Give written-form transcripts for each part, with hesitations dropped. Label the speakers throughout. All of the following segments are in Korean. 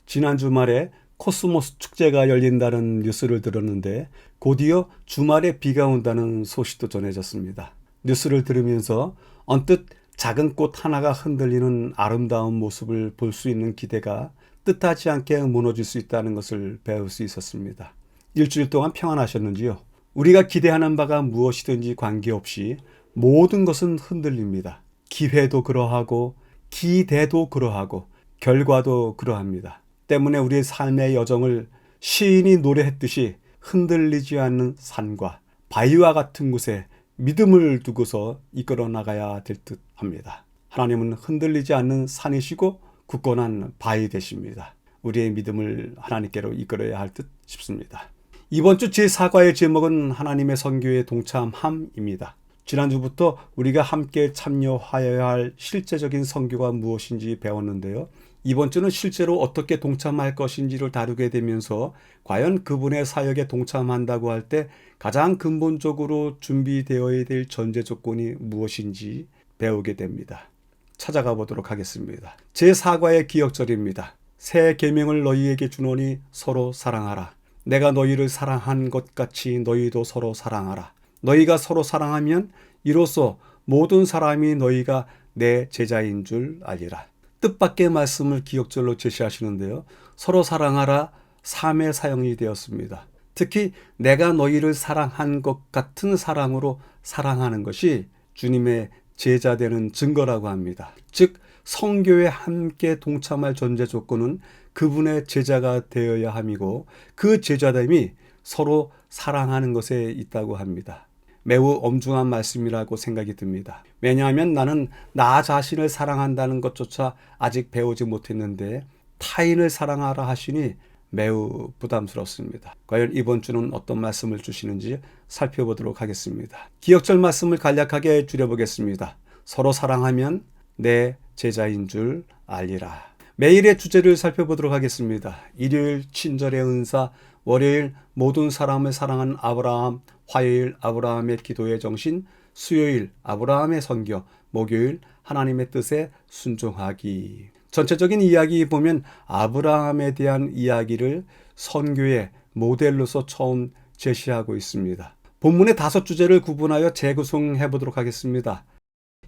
Speaker 1: 지난 주말에 코스모스 축제가 열린다는 뉴스를 들었는데 곧이어 주말에 비가 온다는 소식도 전해졌습니다. 뉴스를 들으면서 언뜻 작은 꽃 하나가 흔들리는 아름다운 모습을 볼 수 있는 기대가 뜻하지 않게 무너질 수 있다는 것을 배울 수 있었습니다. 일주일 동안 평안하셨는지요? 우리가 기대하는 바가 무엇이든지 관계없이 모든 것은 흔들립니다. 기회도 그러하고 기대도 그러하고 결과도 그러합니다. 때문에 우리의 삶의 여정을 시인이 노래했듯이 흔들리지 않는 산과 바위와 같은 곳에 믿음을 두고서 이끌어 나가야 될 듯 합니다. 하나님은 흔들리지 않는 산이시고 굳건한 바위 되십니다. 우리의 믿음을 하나님께로 이끌어야 할 듯 싶습니다. 이번 주 제4과의 제목은 하나님의 선교에 동참함입니다. 지난주부터 우리가 함께 참여하여야 할 실제적인 선교가 무엇인지 배웠는데요. 이번 주는 실제로 어떻게 동참할 것인지를 다루게 되면서 과연 그분의 사역에 동참한다고 할 때 가장 근본적으로 준비되어야 될 전제 조건이 무엇인지 배우게 됩니다. 찾아가 보도록 하겠습니다. 제4과의 기억절입니다. 새 계명을 너희에게 주노니 서로 사랑하라. 내가 너희를 사랑한 것 같이 너희도 서로 사랑하라. 너희가 서로 사랑하면 이로써 모든 사람이 너희가 내 제자인 줄 알리라. 뜻밖의 말씀을 기억절로 제시하시는데요. 서로 사랑하라 3회 사용이 되었습니다. 특히 내가 너희를 사랑한 것 같은 사랑으로 사랑하는 것이 주님의 제자되는 증거라고 합니다. 즉 선교에 함께 동참할 전제 조건은 그분의 제자가 되어야 함이고 그 제자됨이 서로 사랑하는 것에 있다고 합니다. 매우 엄중한 말씀이라고 생각이 듭니다. 왜냐하면 나는 나 자신을 사랑한다는 것조차 아직 배우지 못했는데 타인을 사랑하라 하시니 매우 부담스럽습니다. 과연 이번 주는 어떤 말씀을 주시는지 살펴보도록 하겠습니다. 기억절 말씀을 간략하게 줄여보겠습니다. 서로 사랑하면 내 제자인 줄 알리라. 매일의 주제를 살펴보도록 하겠습니다. 일요일 친절의 은사, 월요일 모든 사람을 사랑하는 아브라함, 화요일 아브라함의 기도의 정신, 수요일 아브라함의 선교, 목요일 하나님의 뜻에 순종하기. 전체적인 이야기 보면 아브라함에 대한 이야기를 선교의 모델로서 처음 제시하고 있습니다. 본문의 5주제를 구분하여 재구성해 보도록 하겠습니다.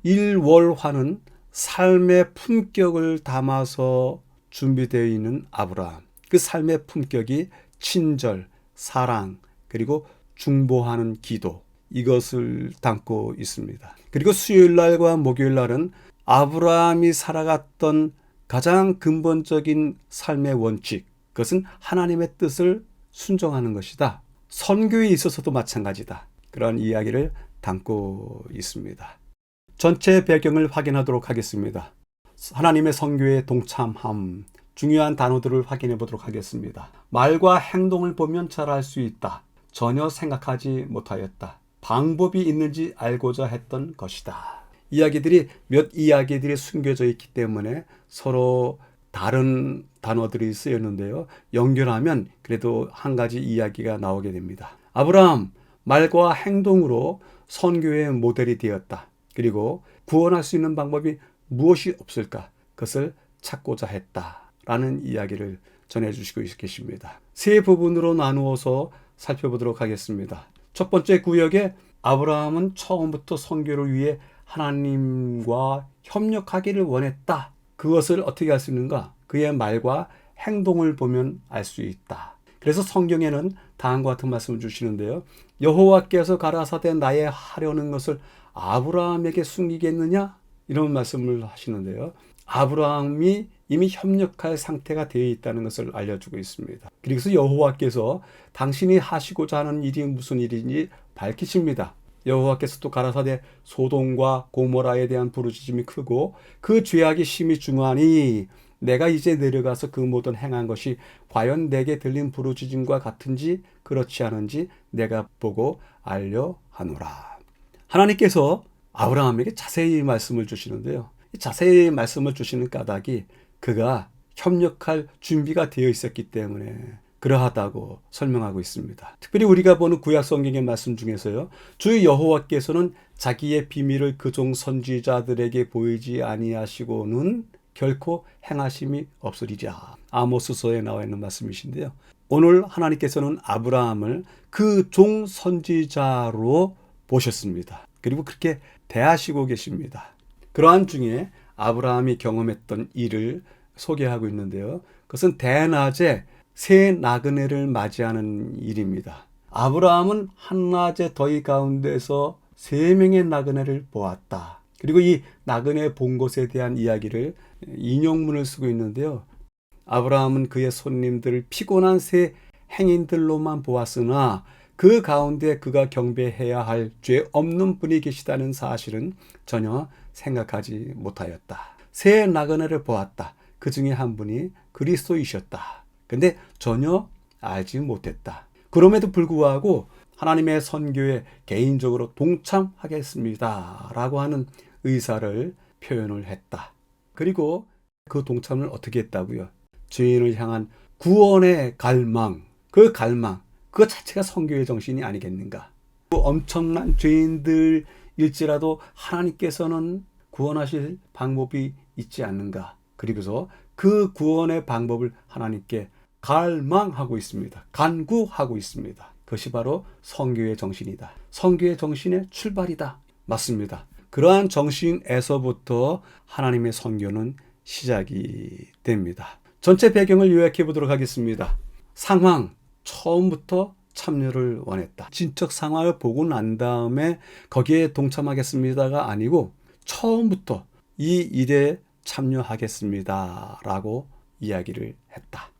Speaker 1: 일월화는 삶의 품격을 담아서 준비되어 있는 아브라함. 그 삶의 품격이 친절, 사랑, 그리고 중보하는 기도, 이것을 담고 있습니다. 그리고 수요일날과 목요일날은 아브라함이 살아갔던 가장 근본적인 삶의 원칙, 그것은 하나님의 뜻을 순종하는 것이다. 선교에 있어서도 마찬가지다. 그런 이야기를 담고 있습니다. 전체 배경을 확인하도록 하겠습니다. 하나님의 선교에 동참함, 중요한 단어들을 확인해 보도록 하겠습니다. 말과 행동을 보면 잘 알 수 있다. 전혀 생각하지 못하였다. 방법이 있는지 알고자 했던 것이다. 몇 이야기들이 숨겨져 있기 때문에 서로 다른 단어들이 쓰였는데요. 연결하면 그래도 한 가지 이야기가 나오게 됩니다. 아브라함, 말과 행동으로 선교의 모델이 되었다. 그리고 구원할 수 있는 방법이 무엇이 없을까? 그것을 찾고자 했다라는 이야기를 전해주시고 계십니다. 세 부분으로 나누어서 살펴보도록 하겠습니다. 첫 번째 구역에 아브라함은 처음부터 선교를 위해 하나님과 협력하기를 원했다. 그것을 어떻게 알 수 있는가? 그의 말과 행동을 보면 알 수 있다. 그래서 성경에는 다음과 같은 말씀을 주시는데요. 여호와께서 가라사대 나의 하려는 것을 아브라함에게 숨기겠느냐? 이런 말씀을 하시는데요. 아브라함이 이미 협력할 상태가 되어 있다는 것을 알려주고 있습니다. 그래서 여호와께서 당신이 하시고자 하는 일이 무슨 일인지 밝히십니다. 여호와께서 또 가라사대 소돔과 고모라에 대한 부르짖음이 크고 그 죄악이 심히 중하니 내가 이제 내려가서 그 모든 행한 것이 과연 내게 들린 부르짖음과 같은지 그렇지 않은지 내가 보고 알려 하노라. 하나님께서 아브라함에게 자세히 말씀을 주시는데요. 자세히 말씀을 주시는 까닭이 그가 협력할 준비가 되어 있었기 때문에 그러하다고 설명하고 있습니다. 특별히 우리가 보는 구약 성경의 말씀 중에서요. 주 여호와께서는 자기의 비밀을 그종 선지자들에게 보이지 아니하시고는 결코 행하심이 없으리라. 아모스서에 나와 있는 말씀이신데요. 오늘 하나님께서는 아브라함을 그 종 선지자로 보셨습니다. 그리고 그렇게 대하시고 계십니다. 그러한 중에 아브라함이 경험했던 일을 소개하고 있는데요. 그것은 대낮에 새 나그네를 맞이하는 일입니다. 아브라함은 한낮의 더위 가운데서 3명의 나그네를 보았다. 그리고 이 나그네 본 것에 대한 이야기를 인용문을 쓰고 있는데요. 아브라함은 그의 손님들을 피곤한 새 행인들로만 보았으나 그 가운데 그가 경배해야 할 죄 없는 분이 계시다는 사실은 전혀 생각하지 못하였다. 새 나그네를 보았다. 그 중에 한 분이 그리스도이셨다. 근데 전혀 알지 못했다. 그럼에도 불구하고 하나님의 선교에 개인적으로 동참하겠습니다. 라고 하는 의사를 표현을 했다. 그리고 그 동참을 어떻게 했다고요? 죄인을 향한 구원의 갈망, 그 자체가 선교의 정신이 아니겠는가? 그 엄청난 죄인들일지라도 하나님께서는 구원하실 방법이 있지 않는가? 그리고서 그 구원의 방법을 하나님께 갈망하고 있습니다. 간구하고 있습니다. 그것이 바로 선교의 정신이다. 선교의 정신의 출발이다. 맞습니다. 그러한 정신에서부터 하나님의 선교는 시작이 됩니다. 전체 배경을 요약해 보도록 하겠습니다. 상황, 처음부터 참여를 원했다. 진척 상황을 보고 난 다음에 거기에 동참하겠습니다가 아니고 처음부터 이 일에 참여하겠습니다 라고 이야기를 했다.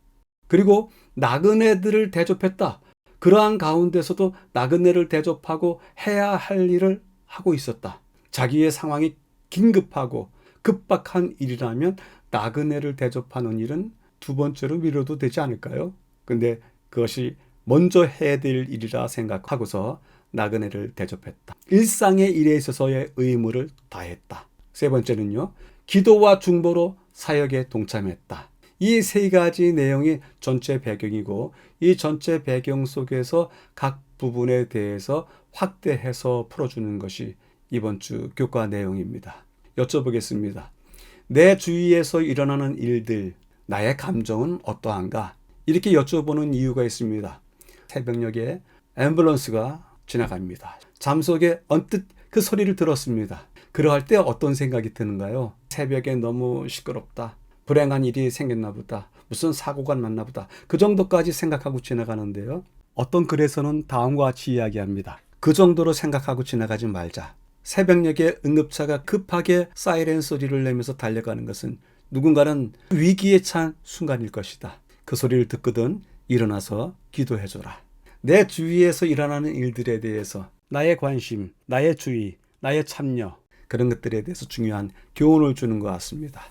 Speaker 1: 그리고 나그네들을 대접했다. 그러한 가운데서도 나그네를 대접하고 해야 할 일을 하고 있었다. 자기의 상황이 긴급하고 급박한 일이라면 나그네를 대접하는 일은 두 번째로 미뤄도 되지 않을까요? 근데 그것이 먼저 해야 될 일이라 생각하고서 나그네를 대접했다. 일상의 일에 있어서의 의무를 다했다. 세 번째는요. 기도와 중보로 사역에 동참했다. 이 세 가지 내용이 전체 배경이고 이 전체 배경 속에서 각 부분에 대해서 확대해서 풀어주는 것이 이번 주 교과 내용입니다. 여쭤보겠습니다. 내 주위에서 일어나는 일들, 나의 감정은 어떠한가? 이렇게 여쭤보는 이유가 있습니다. 새벽녘에 앰뷸런스가 지나갑니다. 잠속에 언뜻 그 소리를 들었습니다. 그러할 때 어떤 생각이 드는가요? 새벽에 너무 시끄럽다. 불행한 일이 생겼나 보다. 무슨 사고가 났나 보다. 그 정도까지 생각하고 지나가는데요. 어떤 글에서는 다음과 같이 이야기합니다. 그 정도로 생각하고 지나가지 말자. 새벽녘에 응급차가 급하게 사이렌 소리를 내면서 달려가는 것은 누군가는 위기에 찬 순간일 것이다. 그 소리를 듣거든 일어나서 기도해줘라. 내 주위에서 일어나는 일들에 대해서 나의 관심, 나의 주의, 나의 참여, 그런 것들에 대해서 중요한 교훈을 주는 것 같습니다.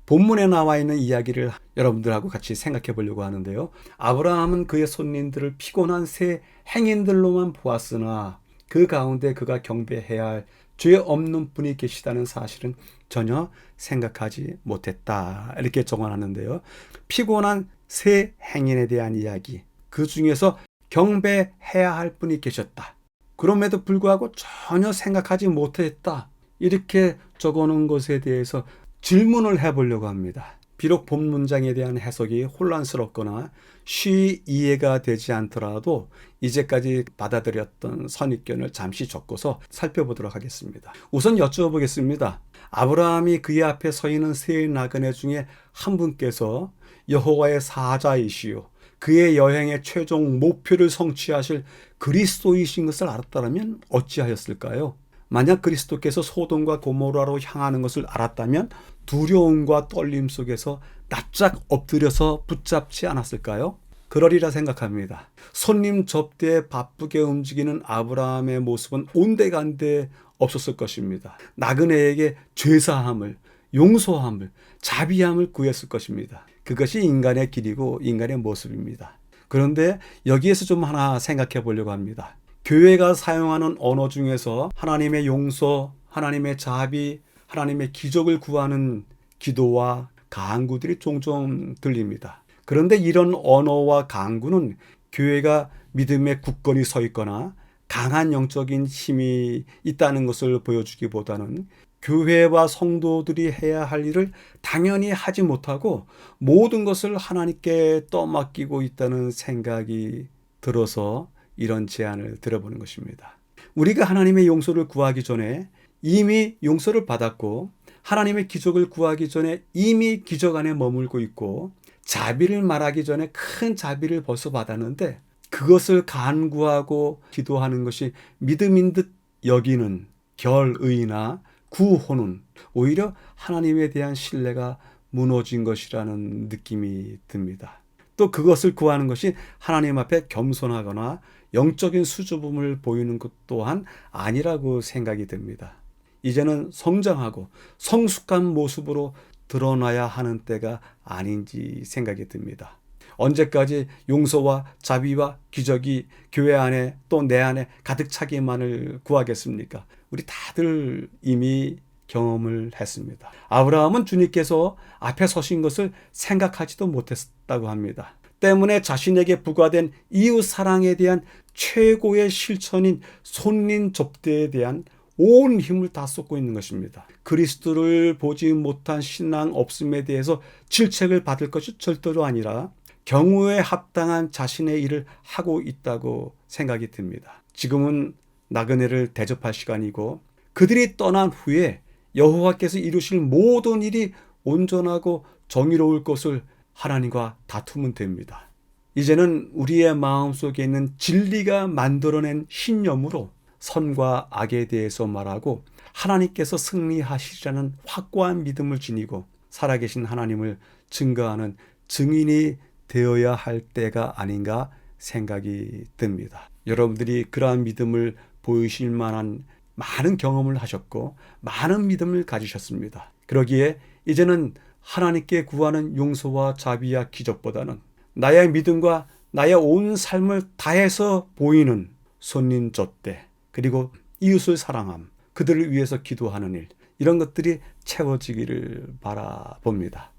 Speaker 1: 본문에 나와 있는 이야기를 여러분들하고 같이 생각해 보려고 하는데요. 아브라함은 그의 손님들을 피곤한 새 행인들로만 보았으나 그 가운데 그가 경배해야 할 죄 없는 분이 계시다는 사실은 전혀 생각하지 못했다. 이렇게 정언하는데요. 피곤한 새 행인에 대한 이야기, 그 중에서 경배해야 할 분이 계셨다. 그럼에도 불구하고 전혀 생각하지 못했다. 이렇게 적어놓은 것에 대해서 질문을 해보려고 합니다. 비록 본 문장에 대한 해석이 혼란스럽거나 쉬 이해가 되지 않더라도 이제까지 받아들였던 선입견을 잠시 적고서 살펴보도록 하겠습니다. 우선 여쭤보겠습니다. 아브라함이 그의 앞에 서 있는 세 나그네 중에 한 분께서 여호와의 사자이시요 그의 여행의 최종 목표를 성취하실 그리스도이신 것을 알았다면 어찌하였을까요? 만약 그리스도께서 소돔과 고모라로 향하는 것을 알았다면 두려움과 떨림 속에서 납작 엎드려서 붙잡지 않았을까요? 그러리라 생각합니다. 손님 접대에 바쁘게 움직이는 아브라함의 모습은 온데간데 없었을 것입니다. 나그네에게 죄사함을, 용서함을, 자비함을 구했을 것입니다. 그것이 인간의 길이고 인간의 모습입니다. 그런데 여기에서 좀 하나 생각해 보려고 합니다. 교회가 사용하는 언어 중에서 하나님의 용서, 하나님의 자비, 하나님의 기적을 구하는 기도와 간구들이 종종 들립니다. 그런데 이런 언어와 강구는 교회가 믿음에 굳건히 서 있거나 강한 영적인 힘이 있다는 것을 보여주기보다는 교회와 성도들이 해야 할 일을 당연히 하지 못하고 모든 것을 하나님께 떠맡기고 있다는 생각이 들어서 이런 제안을 들어보는 것입니다. 우리가 하나님의 용서를 구하기 전에 이미 용서를 받았고, 하나님의 기적을 구하기 전에 이미 기적 안에 머물고 있고, 자비를 말하기 전에 큰 자비를 벌써 받았는데 그것을 간구하고 기도하는 것이 믿음인 듯 여기는 결의나 구호는 오히려 하나님에 대한 신뢰가 무너진 것이라는 느낌이 듭니다. 또 그것을 구하는 것이 하나님 앞에 겸손하거나 영적인 수줍음을 보이는 것 또한 아니라고 생각이 듭니다. 이제는 성장하고 성숙한 모습으로 드러나야 하는 때가 아닌지 생각이 듭니다. 언제까지 용서와 자비와 기적이 교회 안에 또 내 안에 가득 차기만을 구하겠습니까? 우리 다들 이미 경험을 했습니다. 아브라함은 주님께서 앞에 서신 것을 생각하지도 못했다고 합니다. 때문에 자신에게 부과된 이웃 사랑에 대한 최고의 실천인 손님 접대에 대한 온 힘을 다 쏟고 있는 것입니다. 그리스도를 보지 못한 신앙 없음에 대해서 질책을 받을 것이 절대로 아니라 경우에 합당한 자신의 일을 하고 있다고 생각이 듭니다. 지금은 나그네를 대접할 시간이고, 그들이 떠난 후에 여호와께서 이루실 모든 일이 온전하고 정의로울 것을 하나님과 다투면 됩니다. 이제는 우리의 마음속에 있는 진리가 만들어낸 신념으로 선과 악에 대해서 말하고 하나님께서 승리하시리라는 확고한 믿음을 지니고 살아계신 하나님을 증거하는 증인이 되어야 할 때가 아닌가 생각이 듭니다. 여러분들이 그러한 믿음을 보이실 만한 많은 경험을 하셨고 많은 믿음을 가지셨습니다. 그러기에 이제는 하나님께 구하는 용서와 자비와 기적보다는 나의 믿음과 나의 온 삶을 다해서 보이는 손님 젖대, 그리고 이웃을 사랑함, 그들을 위해서 기도하는 일, 이런 것들이 채워지기를 바라봅니다.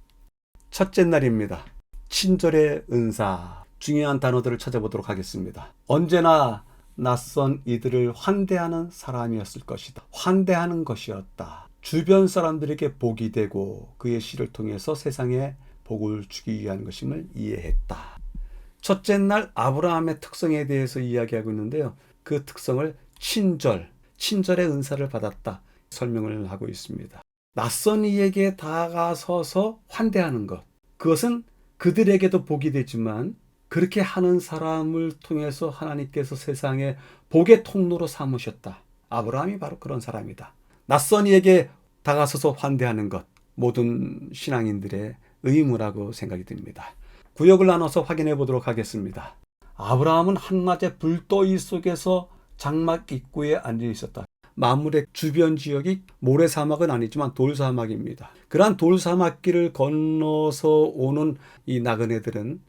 Speaker 1: 첫째 날입니다. 친절의 은사. 중요한 단어들을 찾아보도록 하겠습니다. 언제나 낯선 이들을 환대하는 사람이었을 것이다. 환대하는 것이었다. 주변 사람들에게 복이 되고 그의 시를 통해서 세상에 복을 주기 위한 것임을 이해했다. 첫째 날 아브라함의 특성에 대해서 이야기하고 있는데요. 그 특성을 친절의 은사를 받았다 설명을 하고 있습니다. 낯선 이에게 다가서서 환대하는 것, 그것은 그들에게도 복이 되지만 그렇게 하는 사람을 통해서 하나님께서 세상에 복의 통로로 삼으셨다. 아브라함이 바로 그런 사람이다. 낯선 이에게 다가서서 환대하는 것, 모든 신앙인들의 의무라고 생각이 듭니다. 구역을 나눠서 확인해 보도록 하겠습니다. 아브라함은 한낮에 불더위 속에서 장막 입구에 앉아 있었다. 마물의 주변 지역이 모래사막은 아니지만 돌사막입니다. 그러한 돌사막길을 건너서 오는 이 나그네들은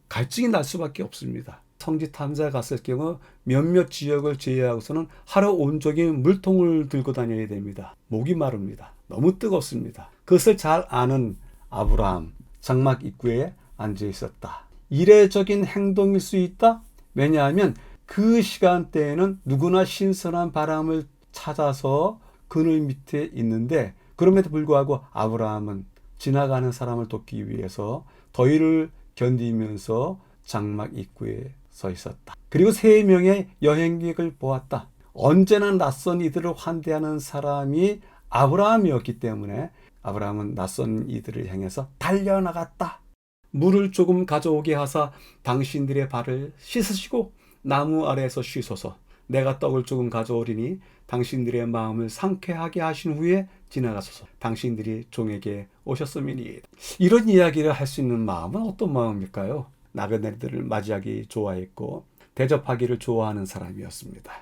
Speaker 1: 갈증이 날 수밖에 없습니다. 성지 탐사에 갔을 경우 몇몇 지역을 제외하고서는 하루 온종일 물통을 들고 다녀야 됩니다. 목이 마릅니다. 너무 뜨겁습니다. 그것을 잘 아는 아브라함, 장막 입구에 앉아 있었다. 이례적인 행동일 수 있다? 왜냐하면 그 시간대에는 누구나 신선한 바람을 찾아서 그늘 밑에 있는데, 그럼에도 불구하고 아브라함은 지나가는 사람을 돕기 위해서 더위를 견디면서 장막 입구에 서 있었다. 그리고 3명의 여행객을 보았다. 언제나 낯선 이들을 환대하는 사람이 아브라함이었기 때문에 아브라함은 낯선 이들을 향해서 달려나갔다. 물을 조금 가져오게 하사 당신들의 발을 씻으시고 나무 아래에서 쉬소서. 내가 떡을 조금 가져오리니 당신들의 마음을 상쾌하게 하신 후에 지나가소서. 당신들이 종에게 오셨음이니. 이런 이야기를 할 수 있는 마음은 어떤 마음일까요? 나그네들을 맞이하기 좋아했고 대접하기를 좋아하는 사람이었습니다.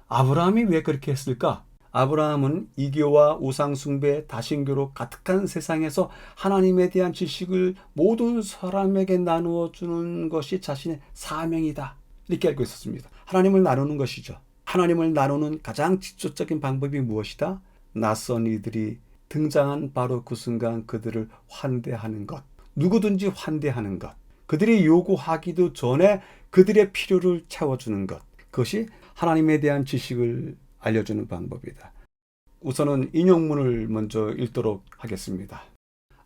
Speaker 1: 아브라함이 왜 그렇게 했을까? 아브라함은 이교와 우상숭배, 다신교로 가득한 세상에서 하나님에 대한 지식을 모든 사람에게 나누어 주는 것이 자신의 사명이다, 이렇게 알고 있었습니다. 하나님을 나누는 것이죠. 하나님을 나누는 가장 직접적인 방법이 무엇이다? 낯선 이들이 등장한 바로 그 순간 그들을 환대하는 것, 누구든지 환대하는 것, 그들이 요구하기도 전에 그들의 필요를 채워주는 것. 그것이 하나님에 대한 지식을 알려주는 방법이다. 우선은 인용문을 먼저 읽도록 하겠습니다.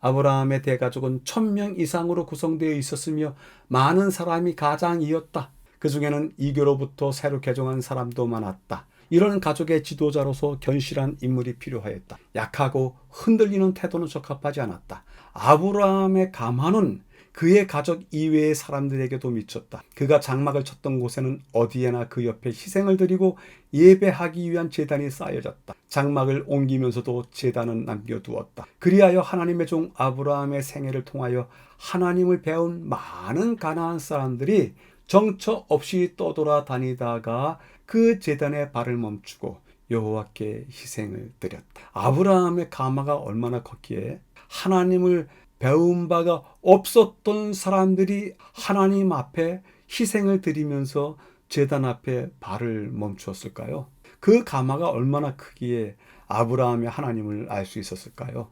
Speaker 1: 아브라함의 대가족은 1000명 이상으로 구성되어 있었으며 많은 사람이 가장이었다. 그 중에는 이교로부터 새로 개종한 사람도 많았다. 이런 가족의 지도자로서 견실한 인물이 필요하였다. 약하고 흔들리는 태도는 적합하지 않았다. 아브라함의 감화는 그의 가족 이외의 사람들에게도 미쳤다. 그가 장막을 쳤던 곳에는 어디에나 그 옆에 희생을 드리고 예배하기 위한 제단이 쌓여졌다. 장막을 옮기면서도 제단은 남겨두었다. 그리하여 하나님의 종 아브라함의 생애를 통하여 하나님을 배운 많은 가나안 사람들이 정처 없이 떠돌아다니다가 그 제단에 발을 멈추고 여호와께 희생을 드렸다. 아브라함의 감화가 얼마나 컸기에 하나님을 배운 바가 없었던 사람들이 하나님 앞에 희생을 드리면서 제단 앞에 발을 멈추었을까요? 그 감화가 얼마나 크기에 아브라함이 하나님을 알 수 있었을까요?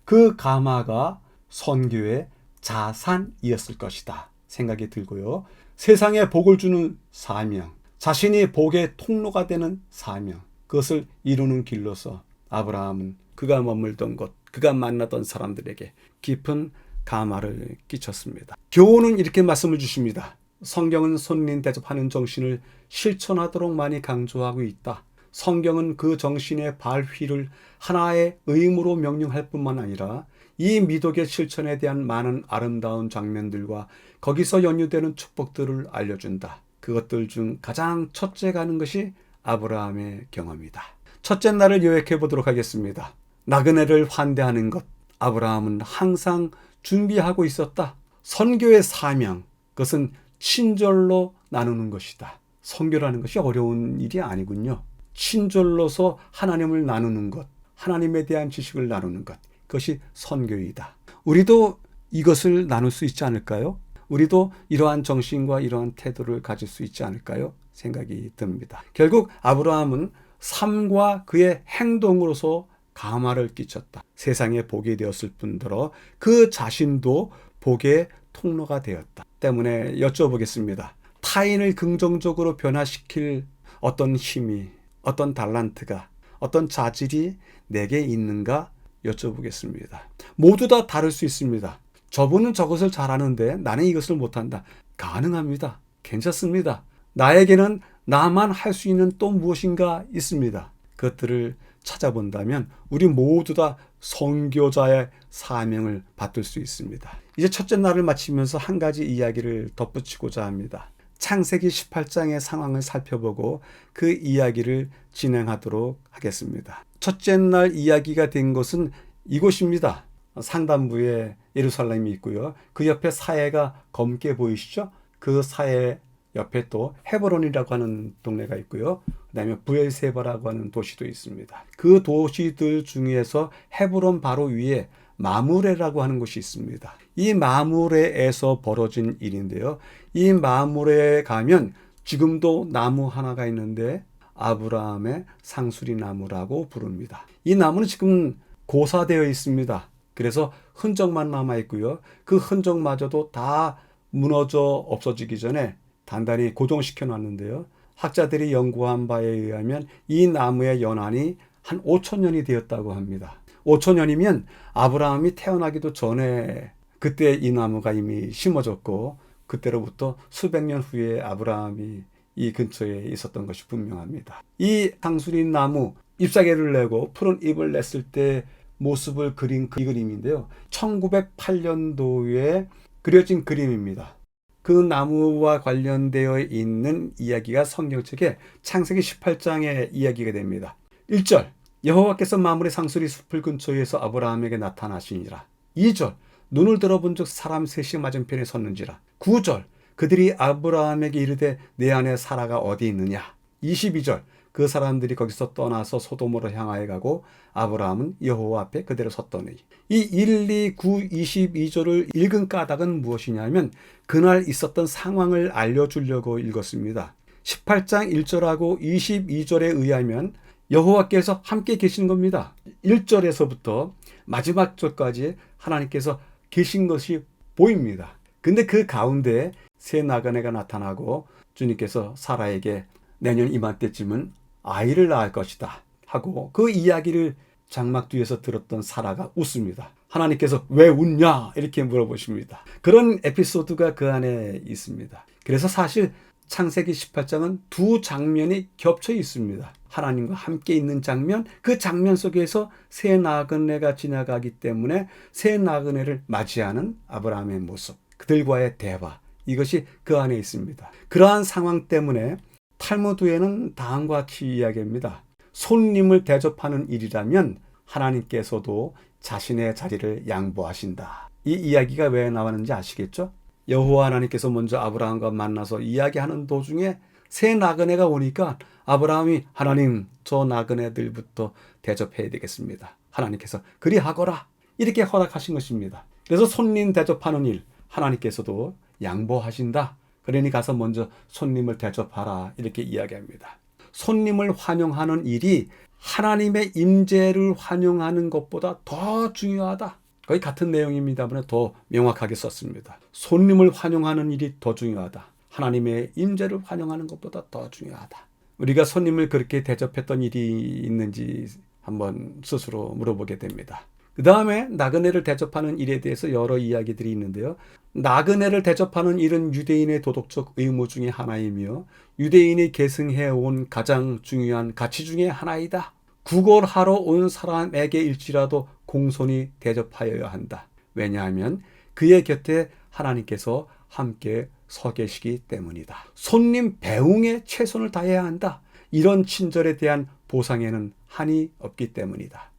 Speaker 1: 그 감화가 선교의 자산이었을 것이다 생각이 들고요. 세상에 복을 주는 사명, 자신이 복의 통로가 되는 사명, 그것을 이루는 길로서 아브라함은 그가 머물던 곳, 그가 만나던 사람들에게 깊은 감화를 끼쳤습니다. 교훈은 이렇게 말씀을 주십니다. 성경은 손님 대접하는 정신을 실천하도록 많이 강조하고 있다. 성경은 그 정신의 발휘를 하나의 의무로 명령할 뿐만 아니라 이 미덕의 실천에 대한 많은 아름다운 장면들과 거기서 연유되는 축복들을 알려준다. 그것들 중 가장 첫째가 하는 것이 아브라함의 경험이다. 첫째 날을 요약해 보도록 하겠습니다. 나그네를 환대하는 것, 아브라함은 항상 준비하고 있었다. 선교의 사명, 그것은 친절로 나누는 것이다. 선교라는 것이 어려운 일이 아니군요. 친절로서 하나님을 나누는 것, 하나님에 대한 지식을 나누는 것, 그것이 선교이다. 우리도 이것을 나눌 수 있지 않을까요? 우리도 이러한 정신과 이러한 태도를 가질 수 있지 않을까요? 생각이 듭니다. 결국 아브라함은 삶과 그의 행동으로서 감화를 끼쳤다. 세상에 복이 되었을 뿐더러 그 자신도 복의 통로가 되었다. 때문에 여쭤보겠습니다. 타인을 긍정적으로 변화시킬 어떤 힘이, 어떤 달란트가, 어떤 자질이 내게 있는가 여쭤보겠습니다. 모두 다 다를 수 있습니다. 저분은 저것을 잘하는데 나는 이것을 못한다. 가능합니다. 괜찮습니다. 나에게는 나만 할 수 있는 또 무엇인가 있습니다. 그것들을 찾아본다면 우리 모두 다 선교자의 사명을 받들 수 있습니다. 이제 첫째 날을 마치면서 한 가지 이야기를 덧붙이고자 합니다. 창세기 18장의 상황을 살펴보고 그 이야기를 진행하도록 하겠습니다. 첫째 날 이야기가 된 곳은 이곳입니다. 상단부에 예루살렘이 있고요. 그 옆에 사해가 검게 보이시죠? 그 사해 옆에 또 헤브론이라고 하는 동네가 있고요. 그 다음에 브엘세바라고 하는 도시도 있습니다. 그 도시들 중에서 헤브론 바로 위에 마므레라고 하는 곳이 있습니다. 이 마므레에서 벌어진 일인데요. 이 마므레에 가면 지금도 나무 하나가 있는데 아브라함의 상수리 나무라고 부릅니다. 이 나무는 지금 고사되어 있습니다. 그래서 흔적만 남아 있고요. 그 흔적마저도 다 무너져 없어지기 전에 단단히 고정시켜 놨는데요. 학자들이 연구한 바에 의하면 이 나무의 연한이 한 5,000년이 되었다고 합니다. 5,000년이면 아브라함이 태어나기도 전에 그때 이 나무가 이미 심어졌고 그때로부터 수백 년 후에 아브라함이 이 근처에 있었던 것이 분명합니다. 이 상수리 나무 잎사귀를 내고 푸른 잎을 냈을 때 모습을 그린 이 그림인데요. 1908년도에 그려진 그림입니다. 그 나무와 관련되어 있는 이야기가 성경책에 창세기 18장의 이야기가 됩니다. 1절 여호와께서 마므레 상수리 숲을 근처에서 아브라함에게 나타나시니라. 2절 눈을 들어본 즉 사람 셋이 맞은편에 섰는지라. 9절 그들이 아브라함에게 이르되 내 아내 사라가 어디 있느냐. 22절 그 사람들이 거기서 떠나서 소돔으로 향하여 가고 아브라함은 여호와 앞에 그대로 섰더니. 이 1, 2, 9, 22절을 읽은 까닭은 무엇이냐면 그날 있었던 상황을 알려주려고 읽었습니다. 18장 1절하고 22절에 의하면 여호와께서 함께 계신 겁니다. 1절에서부터 마지막 절까지 하나님께서 계신 것이 보입니다. 근데 그 가운데 새 나그네가 나타나고 주님께서 사라에게 내년 이맘때쯤은 아이를 낳을 것이다 하고 그 이야기를 장막 뒤에서 들었던 사라가 웃습니다. 하나님께서 왜 웃냐 이렇게 물어보십니다. 그런 에피소드가 그 안에 있습니다. 그래서 사실 창세기 18장은 두 장면이 겹쳐 있습니다. 하나님과 함께 있는 장면, 그 장면 속에서 새 나그네가 지나가기 때문에 새 나그네를 맞이하는 아브라함의 모습, 그들과의 대화, 이것이 그 안에 있습니다. 그러한 상황 때문에 탈무드에는 다음과 같이 이야기합니다. 손님을 대접하는 일이라면 하나님께서도 자신의 자리를 양보하신다. 이 이야기가 왜 나왔는지 아시겠죠? 여호와 하나님께서 먼저 아브라함과 만나서 이야기하는 도중에 새 나그네가 오니까 아브라함이 하나님 저 나그네들부터 대접해야 되겠습니다. 하나님께서 그리하거라 이렇게 허락하신 것입니다. 그래서 손님 대접하는 일 하나님께서도 양보하신다. 그러니 가서 먼저 손님을 대접하라 이렇게 이야기합니다. 손님을 환영하는 일이 하나님의 임재를 환영하는 것보다 더 중요하다. 거의 같은 내용입니다만 더 명확하게 썼습니다. 손님을 환영하는 일이 더 중요하다. 하나님의 임재를 환영하는 것보다 더 중요하다. 우리가 손님을 그렇게 대접했던 일이 있는지 한번 스스로 물어보게 됩니다. 그 다음에 나그네를 대접하는 일에 대해서 여러 이야기들이 있는데요. 나그네를 대접하는 일은 유대인의 도덕적 의무 중에 하나이며 유대인이 계승해온 가장 중요한 가치 중에 하나이다. 구걸하러 온 사람에게일지라도 공손히 대접하여야 한다. 왜냐하면 그의 곁에 하나님께서 함께 서 계시기 때문이다. 손님 배웅에 최선을 다해야 한다. 이런 친절에 대한 보상에는 한이 없기 때문이다.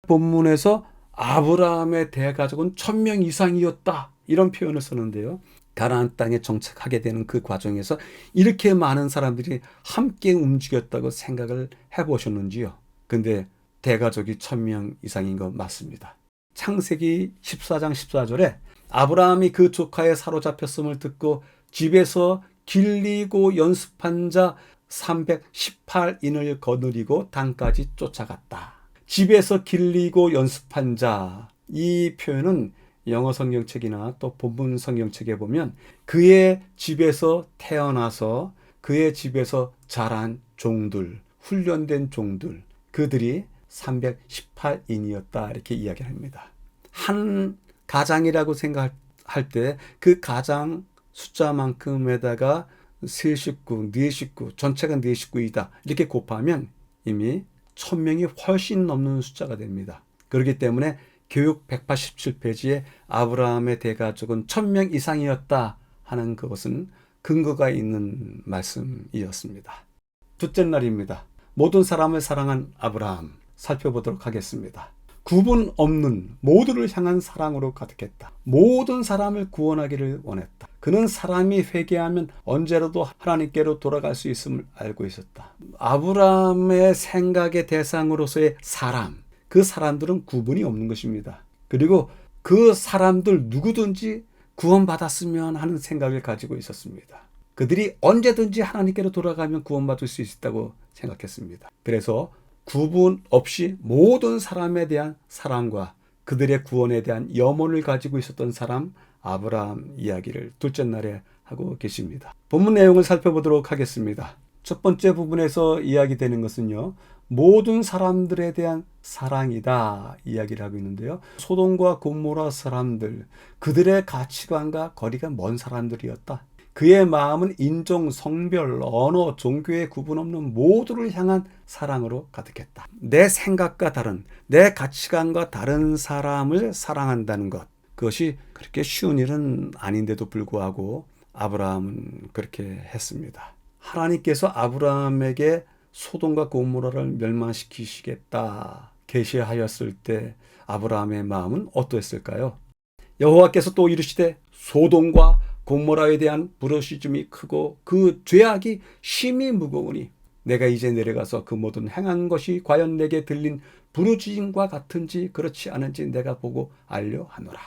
Speaker 1: 본문에서 아브라함의 대가족은 1000명 이상이었다. 이런 표현을 쓰는데요. 가나안 땅에 정착하게 되는 그 과정에서 이렇게 많은 사람들이 함께 움직였다고 생각을 해보셨는지요? 근데 대가족이 1000명 이상인 거 맞습니다. 창세기 14장 14절에 아브라함이 그 조카의 사로잡혔음을 듣고 집에서 길리고 연습한 자 318인을 거느리고 단까지 쫓아갔다. 집에서 길리고 연습한 자, 이 표현은 영어 성경책이나 또 본문 성경책에 보면 그의 집에서 태어나서 그의 집에서 자란 종들, 훈련된 종들, 그들이 318인이었다 이렇게 이야기합니다. 한 가장이라고 생각할 때 그 가장 숫자만큼에다가 세 식구, 네 식구, 전체가 네 식구이다 이렇게 곱하면 이미 1000명이 훨씬 넘는 숫자가 됩니다. 그렇기 때문에 교육 187페이지에 아브라함의 대가족은 1000명 이상이었다 하는 그것은 근거가 있는 말씀이었습니다. 둘째 날입니다. 모든 사람을 사랑한 아브라함 살펴보도록 하겠습니다. 구분 없는 모두를 향한 사랑으로 가득했다. 모든 사람을 구원하기를 원했다. 그는 사람이 회개하면 언제라도 하나님께로 돌아갈 수 있음을 알고 있었다. 아브라함의 생각의 대상으로서의 사람, 그 사람들은 구분이 없는 것입니다. 그리고 그 사람들 누구든지 구원받았으면 하는 생각을 가지고 있었습니다. 그들이 언제든지 하나님께로 돌아가면 구원받을 수 있다고 생각했습니다. 그래서 구분 없이 모든 사람에 대한 사랑과 그들의 구원에 대한 염원을 가지고 있었던 사람 아브라함 이야기를 둘째 날에 하고 계십니다. 본문 내용을 살펴보도록 하겠습니다. 첫 번째 부분에서 이야기되는 것은요. 모든 사람들에 대한 사랑이다 이야기를 하고 있는데요. 소돔과 고모라 사람들, 그들의 가치관과 거리가 먼 사람들이었다. 그의 마음은 인종, 성별, 언어, 종교의 구분 없는 모두를 향한 사랑으로 가득했다. 내 생각과 다른, 내 가치관과 다른 사람을 사랑한다는 것, 그것이 그렇게 쉬운 일은 아닌데도 불구하고 아브라함은 그렇게 했습니다. 하나님께서 아브라함에게 소돔과 고모라를 멸망시키시겠다 계시하였을 때 아브라함의 마음은 어떠했을까요? 여호와께서 또 이르시되 소돔과 고모라에 대한 부르짖음이 크고 그 죄악이 심히 무거우니 내가 이제 내려가서 그 모든 행한 것이 과연 내게 들린 부르짖음과 같은지 그렇지 않은지 내가 보고 알려 하노라.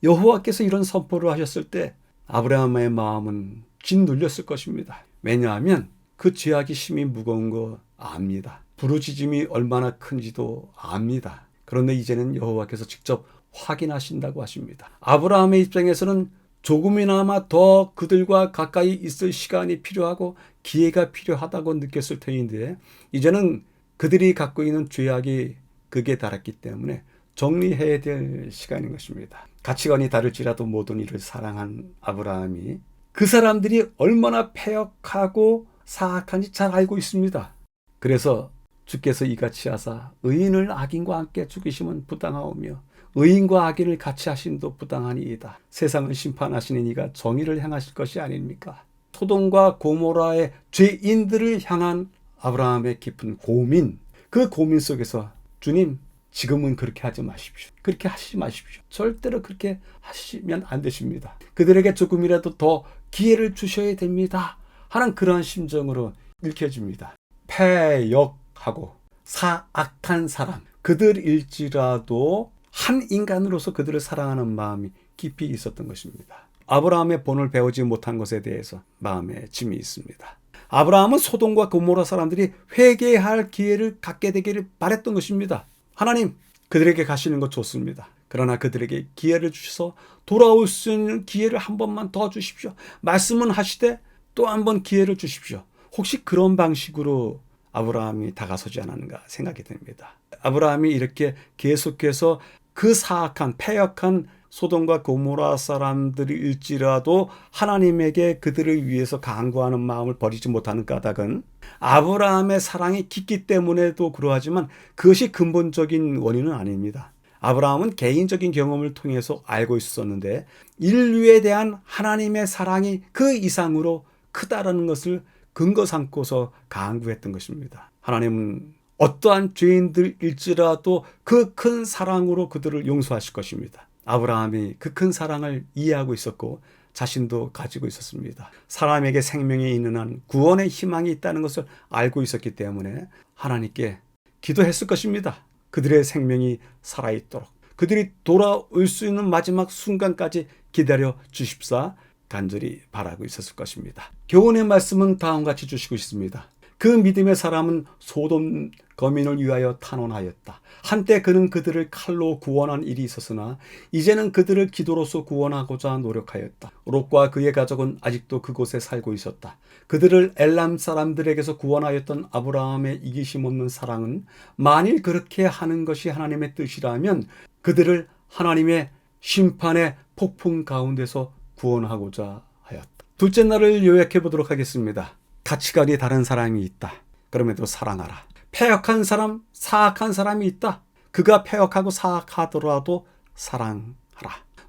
Speaker 1: 여호와께서 이런 선포를 하셨을 때 아브라함의 마음은 짓눌렸을 것입니다. 왜냐하면 그 죄악이 심히 무거운 거 압니다. 부르짖음이 얼마나 큰지도 압니다. 그런데 이제는 여호와께서 직접 확인하신다고 하십니다. 아브라함의 입장에서는 조금이나마 더 그들과 가까이 있을 시간이 필요하고 기회가 필요하다고 느꼈을 터인데 이제는 그들이 갖고 있는 죄악이 극에 달했기 때문에 정리해야 될 시간인 것입니다. 가치관이 다를지라도 모든 이를 사랑한 아브라함이 그 사람들이 얼마나 패역하고 사악한지 잘 알고 있습니다. 그래서 주께서 이같이 하사 의인을 악인과 함께 죽이시면 부당하오며 의인과 악인을 같이 하심도 부당하니이다. 세상을 심판하시는 이가 정의를 행하실 것이 아닙니까? 소돔과 고모라의 죄인들을 향한 아브라함의 깊은 고민, 그 고민 속에서 주님, 지금은 그렇게 하지 마십시오. 그렇게 하시지 마십시오. 절대로 그렇게 하시면 안 되십니다. 그들에게 조금이라도 더 기회를 주셔야 됩니다. 하는 그러한 심정으로 읽혀집니다. 패역하고 사악한 사람, 그들일지라도 한 인간으로서 그들을 사랑하는 마음이 깊이 있었던 것입니다. 아브라함의 본을 배우지 못한 것에 대해서 마음에 짐이 있습니다. 아브라함은 소돔과 고모라 사람들이 회개할 기회를 갖게 되기를 바랬던 것입니다. 하나님, 그들에게 가시는 것 좋습니다. 그러나 그들에게 기회를 주셔서 돌아올 수 있는 기회를 한 번만 더 주십시오. 말씀은 하시되 또 한 번 기회를 주십시오. 혹시 그런 방식으로 아브라함이 다가서지 않았는가 생각이 됩니다. 아브라함이 이렇게 계속해서 그 사악한 패역한 소돔과 고모라 사람들일지라도 하나님에게 그들을 위해서 간구하는 마음을 버리지 못하는 까닭은 아브라함의 사랑이 깊기 때문에도 그러하지만 그것이 근본적인 원인은 아닙니다. 아브라함은 개인적인 경험을 통해서 알고 있었는데 인류에 대한 하나님의 사랑이 그 이상으로 크다라는 것을 근거 삼고서 간구했던 것입니다. 하나님은 어떠한 죄인들일지라도 그 큰 사랑으로 그들을 용서하실 것입니다. 아브라함이 그 큰 사랑을 이해하고 있었고 자신도 가지고 있었습니다. 사람에게 생명이 있는 한 구원의 희망이 있다는 것을 알고 있었기 때문에 하나님께 기도했을 것입니다. 그들의 생명이 살아있도록 그들이 돌아올 수 있는 마지막 순간까지 기다려 주십사 간절히 바라고 있었을 것입니다. 교훈의 말씀은 다음과 같이 주시고 있습니다. 그 믿음의 사람은 소돔 거민을 위하여 탄원하였다. 한때 그는 그들을 칼로 구원한 일이 있었으나 이제는 그들을 기도로서 구원하고자 노력하였다. 롯과 그의 가족은 아직도 그곳에 살고 있었다. 그들을 엘람 사람들에게서 구원하였던 아브라함의 이기심 없는 사랑은 만일 그렇게 하는 것이 하나님의 뜻이라면 그들을 하나님의 심판의 폭풍 가운데서 구원하고자 하였다. 둘째 날을 요약해 보도록 하겠습니다. 가치관이 다른 사람이 있다. 그럼에도 사랑하라. 패역한 사람, 사악한 사람이 있다. 그가 패역하고 사악하더라도 사랑하라.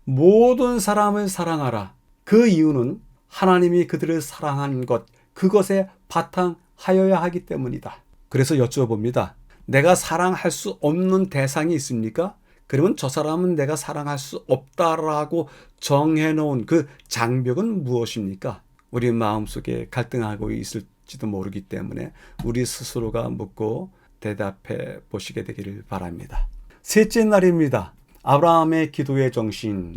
Speaker 1: 모든 사람을 사랑하라. 그 이유는 하나님이 그들을 사랑한 것, 그것에 바탕하여야 하기 때문이다. 그래서 여쭤봅니다. 내가 사랑할 수 없는 대상이 있습니까? 그러면 저 사람은 내가 사랑할 수 없다라고 정해놓은 그 장벽은 무엇입니까? 우리 마음속에 갈등하고 있을지도 모르기 때문에 우리 스스로가 묻고 대답해 보시게 되기를 바랍니다. 셋째 날입니다. 아브라함의 기도의 정신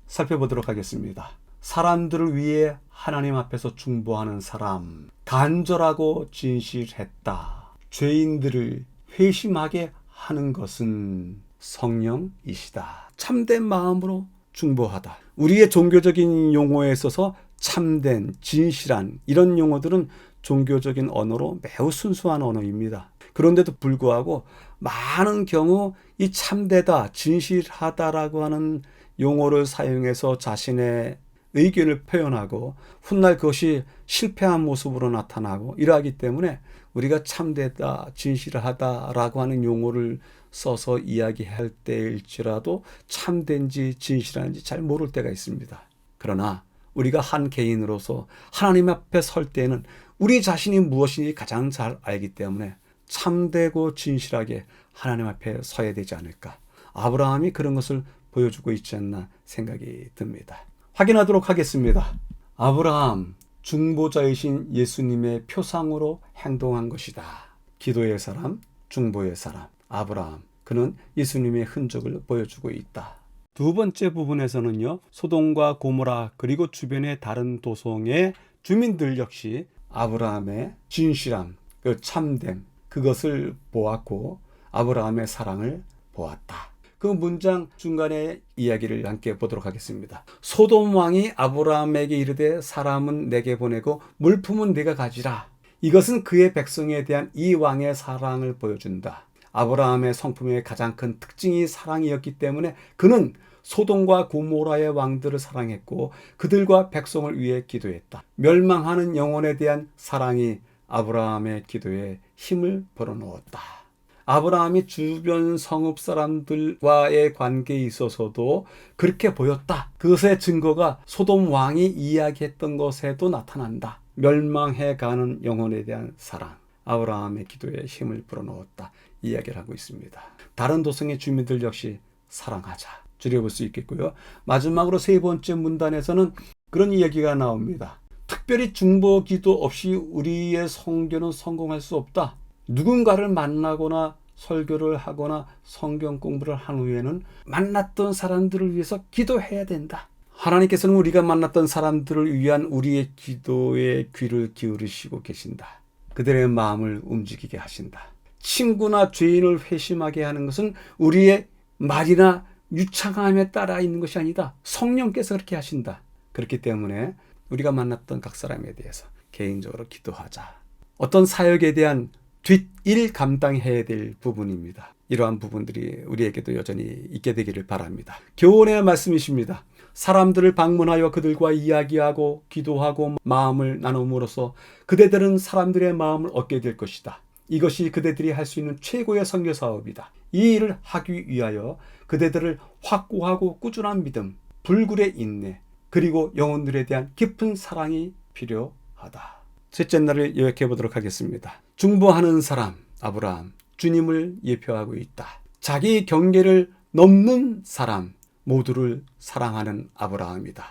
Speaker 1: 살펴보도록 하겠습니다. 사람들을 위해 하나님 앞에서 중보하는 사람, 간절하고 진실했다. 죄인들을 회심하게 하는 것은 성령이시다. 참된 마음으로 중보하다. 우리의 종교적인 용어에 있어서 참된, 진실한 이런 용어들은 종교적인 언어로 매우 순수한 언어입니다. 그런데도 불구하고 많은 경우 이 참되다, 진실하다라고 하는 용어를 사용해서 자신의 의견을 표현하고 훗날 그것이 실패한 모습으로 나타나고 이러하기 때문에 우리가 참되다, 진실하다라고 하는 용어를 써서 이야기할 때일지라도 참된지 진실한지 잘 모를 때가 있습니다. 그러나 우리가 한 개인으로서 하나님 앞에 설 때는 우리 자신이 무엇인지 가장 잘 알기 때문에 참되고 진실하게 하나님 앞에 서야 되지 않을까. 아브라함이 그런 것을 보여주고 있지 않나 생각이 듭니다. 확인하도록 하겠습니다. 아브라함, 중보자이신 예수님의 표상으로 행동한 것이다. 기도의 사람, 중보의 사람, 아브라함. 그는 예수님의 흔적을 보여주고 있다. 두 번째 부분에서는요, 소돔과 고모라 그리고 주변의 다른 도성의 주민들 역시 아브라함의 진실함, 그 참됨, 그것을 보았고 아브라함의 사랑을 보았다. 그 문장 중간에 이야기를 함께 보도록 하겠습니다. 소돔 왕이 아브라함에게 이르되 사람은 내게 보내고 물품은 네가 가지라. 이것은 그의 백성에 대한 이 왕의 사랑을 보여준다. 아브라함의 성품의 가장 큰 특징이 사랑이었기 때문에 그는 소돔과 고모라의 왕들을 사랑했고 그들과 백성을 위해 기도했다. 멸망하는 영혼에 대한 사랑이 아브라함의 기도에 힘을 불어넣었다. 아브라함이 주변 성읍 사람들과의 관계에 있어서도 그렇게 보였다. 그것의 증거가 소돔 왕이 이야기했던 것에도 나타난다. 멸망해가는 영혼에 대한 사랑, 아브라함의 기도에 힘을 불어넣었다. 이야기를 하고 있습니다. 다른 도성의 주민들 역시 사랑하자. 줄여볼 수 있겠고요. 마지막으로 세 번째 문단에서는 그런 이야기가 나옵니다. 특별히 중보기도 없이 우리의 선교는 성공할 수 없다. 누군가를 만나거나 설교를 하거나 성경 공부를 한 후에는 만났던 사람들을 위해서 기도해야 된다. 하나님께서는 우리가 만났던 사람들을 위한 우리의 기도에 귀를 기울이시고 계신다. 그들의 마음을 움직이게 하신다. 친구나 죄인을 회심하게 하는 것은 우리의 말이나 유창함에 따라 있는 것이 아니다. 성령께서 그렇게 하신다. 그렇기 때문에 우리가 만났던 각 사람에 대해서 개인적으로 기도하자. 어떤 사역에 대한 뒷일 감당해야 될 부분입니다. 이러한 부분들이 우리에게도 여전히 있게 되기를 바랍니다. 교훈의 말씀이십니다. 사람들을 방문하여 그들과 이야기하고 기도하고 마음을 나눔으로써 그대들은 사람들의 마음을 얻게 될 것이다. 이것이 그대들이 할 수 있는 최고의 선교 사업이다. 이 일을 하기 위하여 그대들을 확고하고 꾸준한 믿음, 불굴의 인내, 그리고 영혼들에 대한 깊은 사랑이 필요하다. 셋째 날을 요약해 보도록 하겠습니다. 중보하는 사람 아브라함, 주님을 예표하고 있다. 자기 경계를 넘는 사람, 모두를 사랑하는 아브라함이다.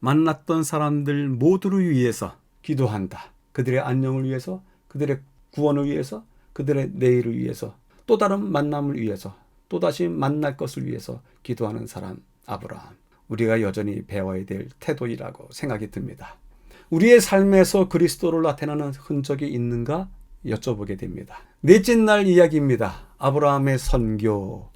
Speaker 1: 만났던 사람들 모두를 위해서 기도한다. 그들의 안녕을 위해서, 그들의 구원을 위해서, 그들의 내일을 위해서, 또 다른 만남을 위해서, 또다시 만날 것을 위해서 기도하는 사람 아브라함. 우리가 여전히 배워야 될 태도이라고 생각이 듭니다. 우리의 삶에서 그리스도를 나타내는 흔적이 있는가 여쭤보게 됩니다. 넷째 날 이야기입니다. 아브라함의 선교.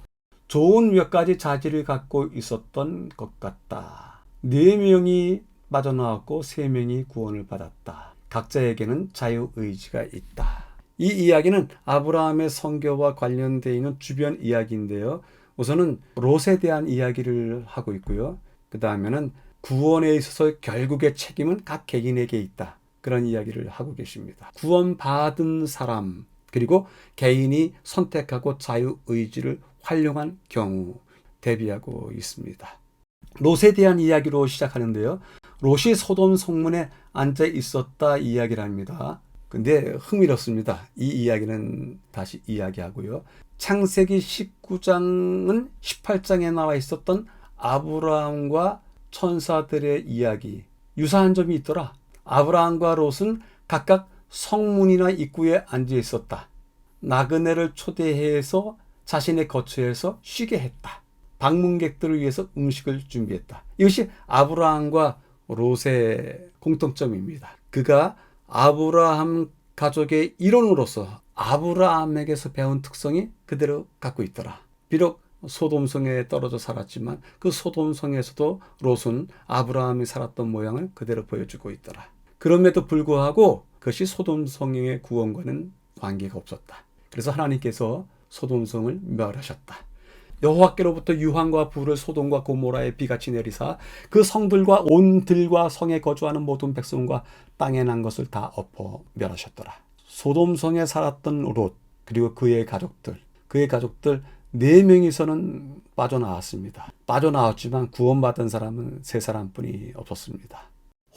Speaker 1: 좋은 몇 가지 자질을 갖고 있었던 것 같다. 4명이 빠져나왔고 3명이 구원을 받았다. 각자에게는 자유의지가 있다. 이 이야기는 아브라함의 선교와 관련되어 있는 주변 이야기인데요. 우선은 롯에 대한 이야기를 하고 있고요. 그 다음에는 구원에 있어서 결국의 책임은 각 개인에게 있다. 그런 이야기를 하고 계십니다. 구원받은 사람, 그리고 개인이 선택하고 자유의지를 활용한 경우 대비하고 있습니다. 롯에 대한 이야기로 시작하는데요. 롯이 소돔 성문에 앉아 있었다 이야기를 합니다. 근데 흥미롭습니다. 이 이야기는 다시 이야기하고요. 창세기 19장은 18장에 나와 있었던 아브라함과 천사들의 이야기, 유사한 점이 있더라. 아브라함과 롯은 각각 성문이나 입구에 앉아 있었다. 나그네를 초대해서 자신의 거처에서 쉬게 했다. 방문객들을 위해서 음식을 준비했다. 이것이 아브라함과 롯의 공통점입니다. 그가 아브라함 가족의 일원으로서 아브라함에게서 배운 특성이 그대로 갖고 있더라. 비록 소돔성에 떨어져 살았지만 그 소돔성에서도 롯은 아브라함이 살았던 모양을 그대로 보여주고 있더라. 그럼에도 불구하고 그것이 소돔성의 구원과는 관계가 없었다. 그래서 하나님께서 소돔성을 멸하셨다. 여호와께로부터 유황과 불을 소돔과 고모라에 비같이 내리사 그 성들과 온 들과 성에 거주하는 모든 백성과 땅에 난 것을 다 엎어 멸하셨더라. 소돔성에 살았던 롯 그리고 그의 가족들 4명이서는 빠져나왔습니다. 빠져나왔지만 구원받은 사람은 3사람뿐이 없었습니다.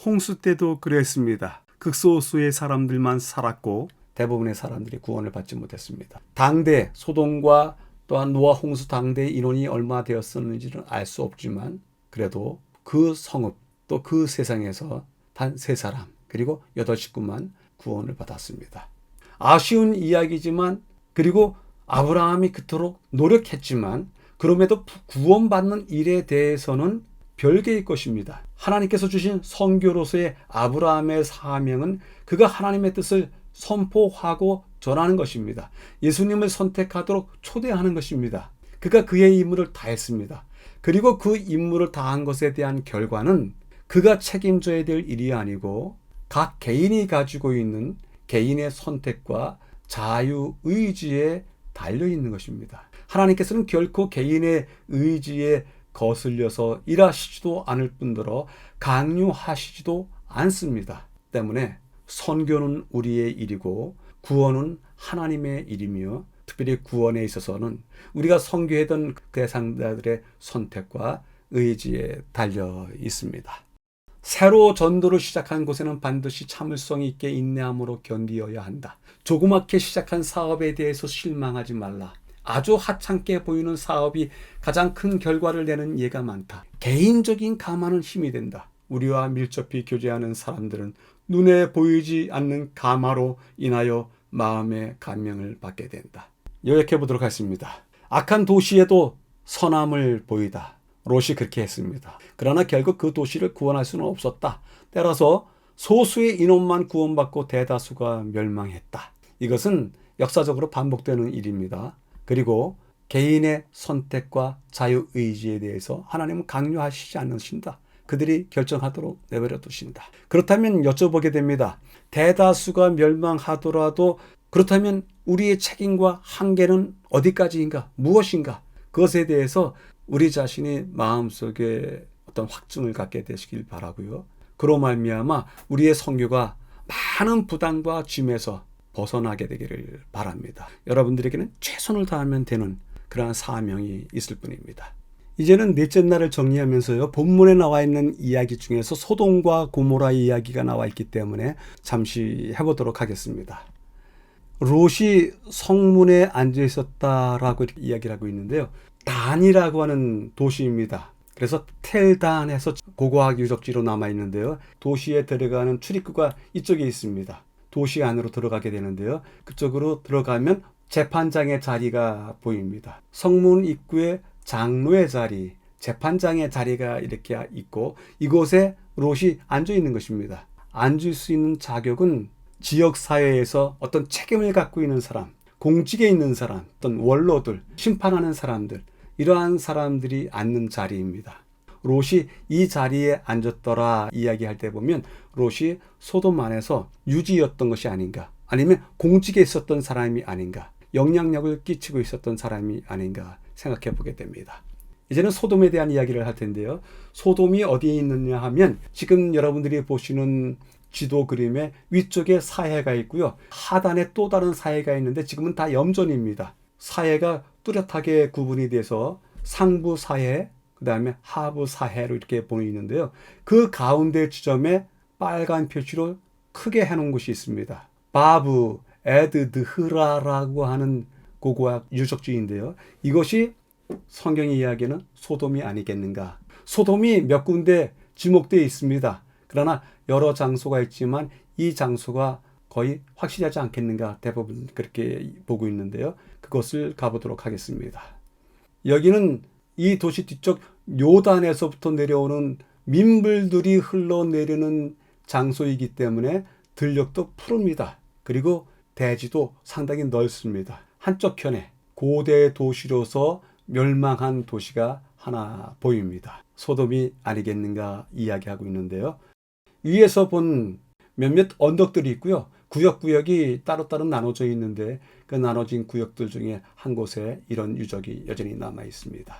Speaker 1: 홍수 때도 그랬습니다. 극소수의 사람들만 살았고 대부분의 사람들이 구원을 받지 못했습니다. 당대 소돔과 또한 노아 홍수 당대의 인원이 얼마 되었었는지는 알 수 없지만 그래도 그 성읍 또 그 세상에서 단 3사람 그리고 8식구만 구원을 받았습니다. 아쉬운 이야기지만 그리고 아브라함이 그토록 노력했지만 그럼에도 구원받는 일에 대해서는 별개의 것입니다. 하나님께서 주신 선교로서의 아브라함의 사명은 그가 하나님의 뜻을 선포하고 전하는 것입니다. 예수님을 선택하도록 초대하는 것입니다. 그가 그의 임무를 다했습니다. 그리고 그 임무를 다한 것에 대한 결과는 그가 책임져야 될 일이 아니고 각 개인이 가지고 있는 개인의 선택과 자유의지에 달려 있는 것입니다. 하나님께서는 결코 개인의 의지에 거슬려서 일하시지도 않을 뿐더러 강요하시지도 않습니다. 때문에 선교는 우리의 일이고 구원은 하나님의 일이며 특별히 구원에 있어서는 우리가 선교했던 대상자들의 선택과 의지에 달려 있습니다. 새로 전도를 시작한 곳에는 반드시 참을성 있게 인내함으로 견디어야 한다. 조그맣게 시작한 사업에 대해서 실망하지 말라. 아주 하찮게 보이는 사업이 가장 큰 결과를 내는 예가 많다. 개인적인 감화는 힘이 된다. 우리와 밀접히 교제하는 사람들은 눈에 보이지 않는 감화로 인하여 마음의 감명을 받게 된다. 요약해 보도록 하겠습니다. 악한 도시에도 선함을 보이다. 롯이 그렇게 했습니다. 그러나 결국 그 도시를 구원할 수는 없었다. 따라서 소수의 인원만 구원받고 대다수가 멸망했다. 이것은 역사적으로 반복되는 일입니다. 그리고 개인의 선택과 자유의지에 대해서 하나님은 강요하시지 않으신다. 그들이 결정하도록 내버려 두신다. 그렇다면 여쭤보게 됩니다. 대다수가 멸망하더라도 그렇다면 우리의 책임과 한계는 어디까지인가? 무엇인가? 그것에 대해서 우리 자신이 마음속에 어떤 확증을 갖게 되시길 바라고요. 그로 말미암아 우리의 선교가 많은 부담과 짐에서 벗어나게 되기를 바랍니다. 여러분들에게는 최선을 다하면 되는 그러한 사명이 있을 뿐입니다. 이제는 넷째 날을 정리하면서요. 본문에 나와 있는 이야기 중에서 소돔과 고모라 이야기가 나와 있기 때문에 잠시 해보도록 하겠습니다. 롯이 성문에 앉아 있었다라고 이야기를 하고 있는데요. 단이라고 하는 도시입니다. 그래서 텔단에서 고고학 유적지로 남아 있는데요. 도시에 들어가는 출입구가 이쪽에 있습니다. 도시 안으로 들어가게 되는데요. 그쪽으로 들어가면 재판장의 자리가 보입니다. 성문 입구에 장로의 자리, 재판장의 자리가 이렇게 있고 이곳에 롯이 앉아 있는 것입니다. 앉을 수 있는 자격은 지역사회에서 어떤 책임을 갖고 있는 사람, 공직에 있는 사람, 어떤 원로들, 심판하는 사람들, 이러한 사람들이 앉는 자리입니다. 롯이 이 자리에 앉았더라 이야기할 때 보면 롯이 소돔 안에서 유지였던 것이 아닌가, 아니면 공직에 있었던 사람이 아닌가, 영향력을 끼치고 있었던 사람이 아닌가 생각해 보게 됩니다. 이제는 소돔에 대한 이야기를 할 텐데요. 소돔이 어디에 있느냐 하면 지금 여러분들이 보시는 지도 그림의 위쪽에 사해가 있고요. 하단에 또 다른 사해가 있는데 지금은 다 염전입니다. 사해가 뚜렷하게 구분이 돼서 상부 사해, 그 다음에 하부 사해로 이렇게 보이는데요. 그 가운데 지점에 빨간 표시로 크게 해놓은 곳이 있습니다. 바브 에드드흐라라고 하는 고고학 유적지인데요. 이것이 성경이 이야기하는 소돔이 아니겠는가. 소돔이 몇 군데 지목되어 있습니다. 그러나 여러 장소가 있지만 이 장소가 거의 확실하지 않겠는가 대부분 그렇게 보고 있는데요. 그것을 가보도록 하겠습니다. 여기는 이 도시 뒤쪽 요단에서부터 내려오는 민물들이 흘러내리는 장소이기 때문에 들녘도 푸릅니다. 그리고 대지도 상당히 넓습니다. 한쪽 편에 고대 도시로서 멸망한 도시가 하나 보입니다. 소돔이 아니겠는가 이야기하고 있는데요. 위에서 본 몇몇 언덕들이 있고요. 구역구역이 따로따로 나눠져 있는데 그 나눠진 구역들 중에 한 곳에 이런 유적이 여전히 남아 있습니다.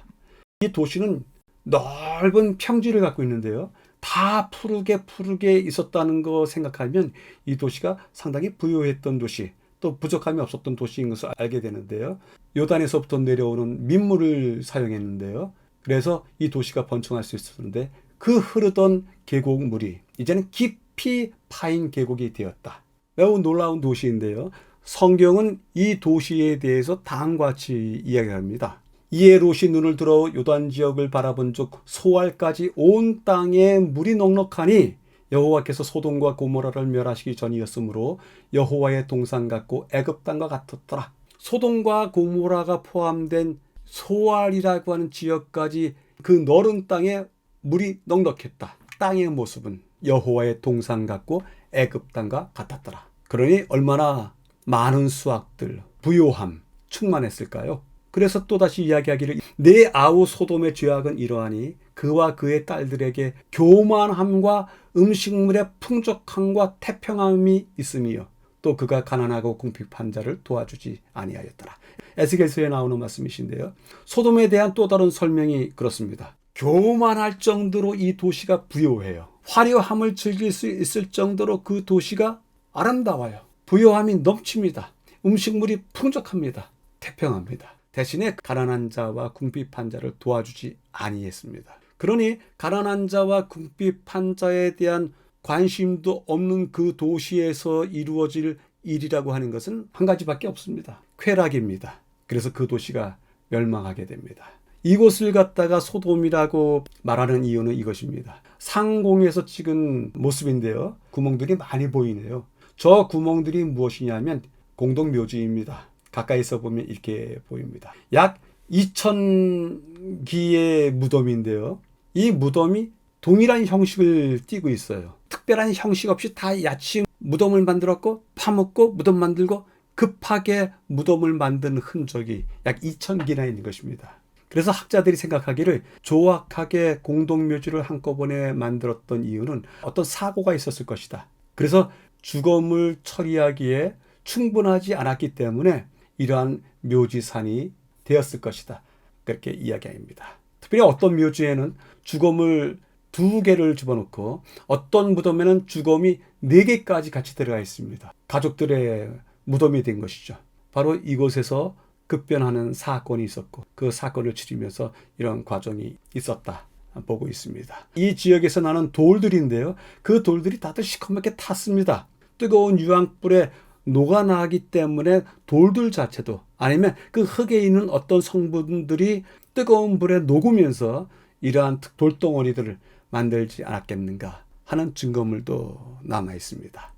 Speaker 1: 이 도시는 넓은 평지를 갖고 있는데요. 다 푸르게 있었다는 거 생각하면 이 도시가 상당히 부유했던 도시, 또 부족함이 없었던 도시인 것을 알게 되는데요. 요단에서부터 내려오는 민물을 사용했는데요. 그래서 이 도시가 번창할 수 있었는데 그 흐르던 계곡물이 이제는 깊이 파인 계곡이 되었다. 매우 놀라운 도시인데요. 성경은 이 도시에 대해서 다음과 같이 이야기합니다. 이에 롯이 눈을 들어 요단 지역을 바라본 즉 소알까지 온 땅에 물이 넉넉하니 여호와께서 소돔과 고모라를 멸하시기 전이었으므로 여호와의 동산 같고 애굽 땅과 같았더라. 소돔과 고모라가 포함된 소알이라고 하는 지역까지 그 넓은 땅에 물이 넉넉했다. 땅의 모습은 여호와의 동산 같고 애굽 땅과 같았더라. 그러니 얼마나 많은 수확들, 부요함 충만했을까요? 그래서 또다시 이야기하기를 내 아우 소돔의 죄악은 이러하니 그와 그의 딸들에게 교만함과 음식물의 풍족함과 태평함이 있으며 또 그가 가난하고 궁핍한 자를 도와주지 아니하였더라. 에스겔서에 나오는 말씀이신데요. 소돔에 대한 또 다른 설명이 그렇습니다. 교만할 정도로 이 도시가 부요해요. 화려함을 즐길 수 있을 정도로 그 도시가 아름다워요. 부요함이 넘칩니다. 음식물이 풍족합니다. 태평합니다. 대신에 가난한 자와 궁핍한 자를 도와주지 아니했습니다. 그러니 가난한 자와 궁핍한 자에 대한 관심도 없는 그 도시에서 이루어질 일이라고 하는 것은 한 가지밖에 없습니다. 쾌락입니다. 그래서 그 도시가 멸망하게 됩니다. 이곳을 갖다가 소돔이라고 말하는 이유는 이것입니다. 상공에서 찍은 모습인데요. 구멍들이 많이 보이네요. 저 구멍들이 무엇이냐면 공동묘지입니다. 가까이서 보면 이렇게 보입니다. 약 2000기의 무덤인데요. 이 무덤이 동일한 형식을 띠고 있어요. 특별한 형식 없이 다 야치 무덤을 만들었고 파묻고 무덤 만들고 급하게 무덤을 만든 흔적이 약 2000기나 있는 것입니다. 그래서 학자들이 생각하기를 조악하게 공동묘지를 한꺼번에 만들었던 이유는 어떤 사고가 있었을 것이다. 그래서 주검을 처리하기에 충분하지 않았기 때문에 이러한 묘지산이 되었을 것이다. 그렇게 이야기합니다. 특별히 어떤 묘지에는 주검을 2개를 집어넣고 어떤 무덤에는 주검이 4개까지 같이 들어가 있습니다. 가족들의 무덤이 된 것이죠. 바로 이곳에서 급변하는 사건이 있었고 그 사건을 치르면서 이런 과정이 있었다 보고 있습니다. 이 지역에서 나는 돌들인데요. 그 돌들이 다들 시커멓게 탔습니다. 뜨거운 유황불에 녹아나기 때문에 돌들 자체도 아니면 그 흙에 있는 어떤 성분들이 뜨거운 불에 녹으면서 이러한 돌덩어리들을 만들지 않았겠는가 하는 증거물도 남아 있습니다.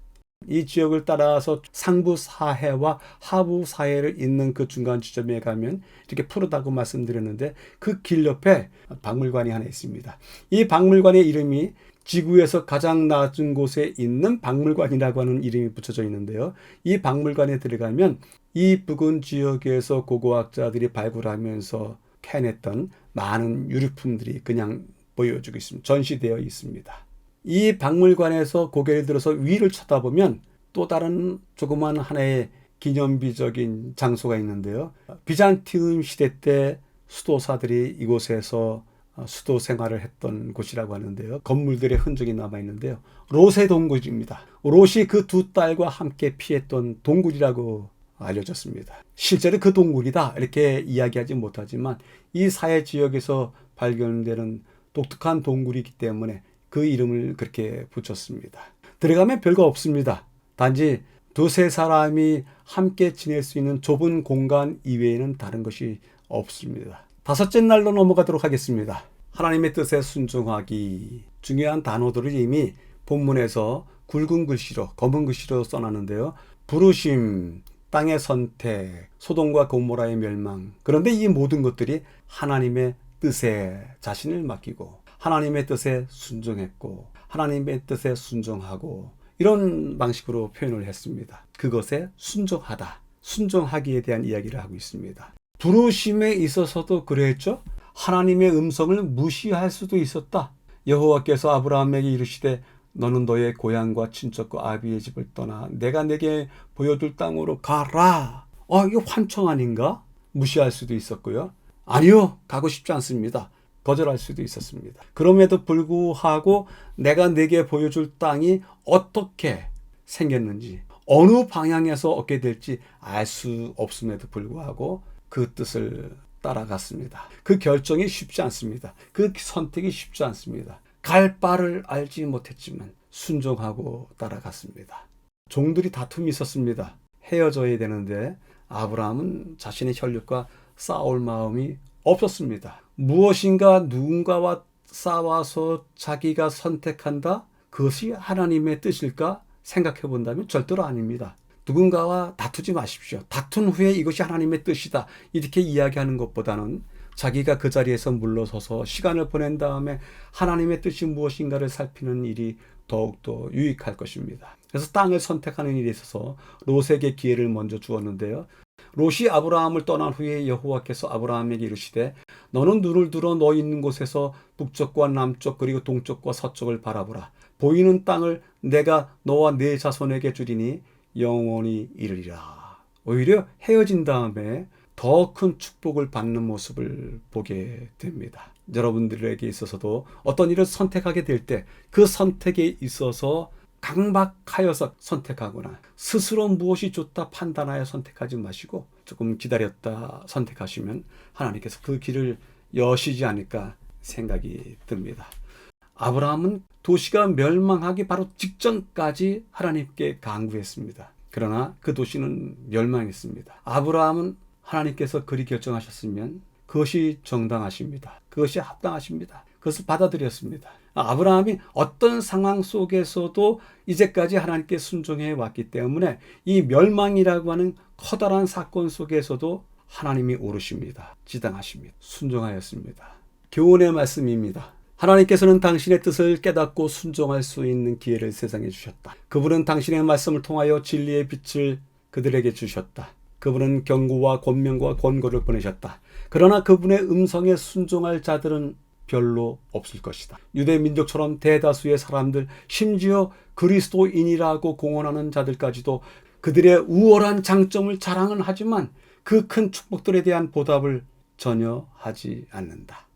Speaker 1: 이 지역을 따라서 상부 사해와 하부 사해를 잇는 그 중간 지점에 가면 이렇게 푸르다고 말씀드렸는데 그 길 옆에 박물관이 하나 있습니다. 이 박물관의 이름이 지구에서 가장 낮은 곳에 있는 박물관이라고 하는 이름이 붙여져 있는데요. 이 박물관에 들어가면 이 부근 지역에서 고고학자들이 발굴하면서 캐냈던 많은 유류품들이 그냥 보여주고 있습니다. 전시되어 있습니다. 이 박물관에서 고개를 들어서 위를 쳐다보면 또 다른 조그만 하나의 기념비적인 장소가 있는데요. 비잔티움 시대 때 수도사들이 이곳에서 수도 생활을 했던 곳이라고 하는데요. 건물들의 흔적이 남아 있는데요. 롯의 동굴입니다. 롯이 그 2 딸과 함께 피했던 동굴이라고 알려졌습니다. 실제로 그 동굴이다 이렇게 이야기하지 못하지만 이 사해 지역에서 발견되는 독특한 동굴이기 때문에 그 이름을 그렇게 붙였습니다. 들어가면 별거 없습니다. 단지 2-3 사람이 함께 지낼 수 있는 좁은 공간 이외에는 다른 것이 없습니다. 5째 날로 넘어가도록 하겠습니다. 하나님의 뜻에 순종하기. 중요한 단어들을 이미 본문에서 굵은 글씨로 검은 글씨로 써놨는데요. 부르심, 땅의 선택, 소돔과 고모라의 멸망. 그런데 이 모든 것들이 하나님의 뜻에 자신을 맡기고 하나님의 뜻에 순종했고 하나님의 뜻에 순종하고 이런 방식으로 표현을 했습니다. 그것에 순종하다. 순종하기에 대한 이야기를 하고 있습니다. 부르심에 있어서도 그랬죠. 하나님의 음성을 무시할 수도 있었다. 여호와께서 아브라함에게 이르시되 너는 너의 고향과 친척과 아비의 집을 떠나 내가 내게 보여줄 땅으로 가라. 이거 환청 아닌가? 무시할 수도 있었고요. 아니요, 가고 싶지 않습니다. 거절할 수도 있었습니다. 그럼에도 불구하고 내가 내게 보여줄 땅이 어떻게 생겼는지 어느 방향에서 얻게 될지 알 수 없음에도 불구하고 그 뜻을 따라갔습니다. 그 결정이 쉽지 않습니다. 그 선택이 쉽지 않습니다. 갈 바를 알지 못했지만 순종하고 따라갔습니다. 종들이 다툼이 있었습니다. 헤어져야 되는데 아브라함은 자신의 혈육과 싸울 마음이 없었습니다. 무엇인가 누군가와 싸워서 자기가 선택한다? 그것이 하나님의 뜻일까? 생각해 본다면 절대로 아닙니다. 누군가와 다투지 마십시오. 다툰 후에 이것이 하나님의 뜻이다. 이렇게 이야기하는 것보다는 자기가 그 자리에서 물러서서 시간을 보낸 다음에 하나님의 뜻이 무엇인가를 살피는 일이 더욱더 유익할 것입니다. 그래서 땅을 선택하는 일에 있어서 롯에게 기회를 먼저 주었는데요. 롯이 아브라함을 떠난 후에 여호와께서 아브라함에게 이르시되 너는 눈을 들어 너 있는 곳에서 북쪽과 남쪽 그리고 동쪽과 서쪽을 바라보라. 보이는 땅을 내가 너와 네 자손에게 주리니 영원히 이르리라. 오히려 헤어진 다음에 더 큰 축복을 받는 모습을 보게 됩니다. 여러분들에게 있어서도 어떤 일을 선택하게 될 때 그 선택에 있어서 강박하여서 선택하거나 스스로 무엇이 좋다 판단하여 선택하지 마시고 조금 기다렸다 선택하시면 하나님께서 그 길을 여시지 않을까 생각이 듭니다. 아브라함은 도시가 멸망하기 바로 직전까지 하나님께 간구했습니다. 그러나 그 도시는 멸망했습니다. 아브라함은 하나님께서 그리 결정하셨으면 그것이 정당하십니다. 그것이 합당하십니다. 그것을 받아들였습니다. 아브라함이 어떤 상황 속에서도 이제까지 하나님께 순종해 왔기 때문에 이 멸망이라고 하는 커다란 사건 속에서도 하나님이 오르십니다. 지당하십니다. 순종하였습니다. 교훈의 말씀입니다. 하나님께서는 당신의 뜻을 깨닫고 순종할 수 있는 기회를 세상에 주셨다. 그분은 당신의 말씀을 통하여 진리의 빛을 그들에게 주셨다. 그분은 경고와 권면과 권고를 보내셨다. 그러나 그분의 음성에 순종할 자들은 별로 없을 것이다. 유대 민족처럼 대다수의 사람들, 심지어 그리스도인이라고 공언하는 자들까지도 그들의 우월한 장점을 자랑은 하지만 그 큰 축복들에 대한 보답을 전혀 하지 않는다.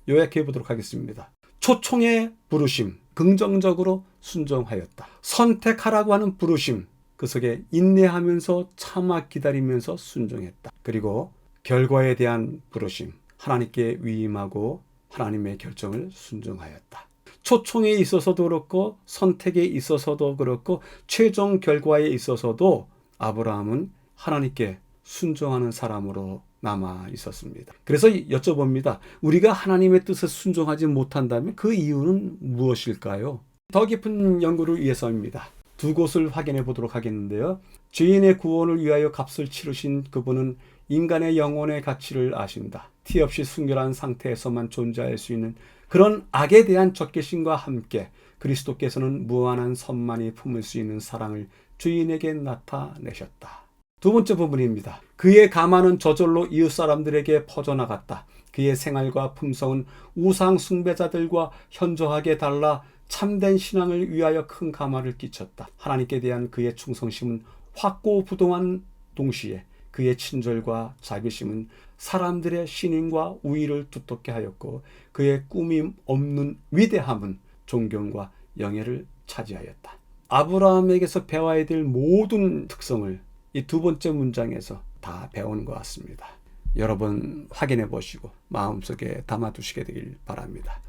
Speaker 1: 요약해 보도록 하겠습니다. 초청의 부르심, 긍정적으로 순종하였다. 선택하라고 하는 부르심, 그 속에 인내하면서 참아 기다리면서 순종했다. 그리고 결과에 대한 부르심, 하나님께 위임하고 하나님의 결정을 순종하였다. 초청에 있어서도 그렇고 선택에 있어서도 그렇고 최종 결과에 있어서도 아브라함은 하나님께 순종하는 사람으로 남아 있었습니다. 그래서 여쭤봅니다. 우리가 하나님의 뜻에 순종하지 못한다면 그 이유는 무엇일까요? 더 깊은 연구를 위해서입니다. 두 곳을 확인해 보도록 하겠는데요. 죄인의 구원을 위하여 값을 치르신 그분은 인간의 영혼의 가치를 아신다. 티 없이 순결한 상태에서만 존재할 수 있는 그런 악에 대한 적개심과 함께 그리스도께서는 무한한 선만이 품을 수 있는 사랑을 죄인에게 나타내셨다. 두 번째 부분입니다. 그의 가만은 저절로 이웃 사람들에게 퍼져나갔다. 그의 생활과 품성은 우상 숭배자들과 현저하게 달라 참된 신앙을 위하여 큰 가마를 끼쳤다. 하나님께 대한 그의 충성심은 확고부동한 동시에 그의 친절과 자비심은 사람들의 신임과 우위를 두텁게 하였고 그의 꾸밈 없는 위대함은 존경과 영예를 차지하였다. 아브라함에게서 배워야 될 모든 특성을 이 두 번째 문장에서 다 배우는 것 같습니다. 여러분 확인해 보시고 마음속에 담아두시게 되길 바랍니다.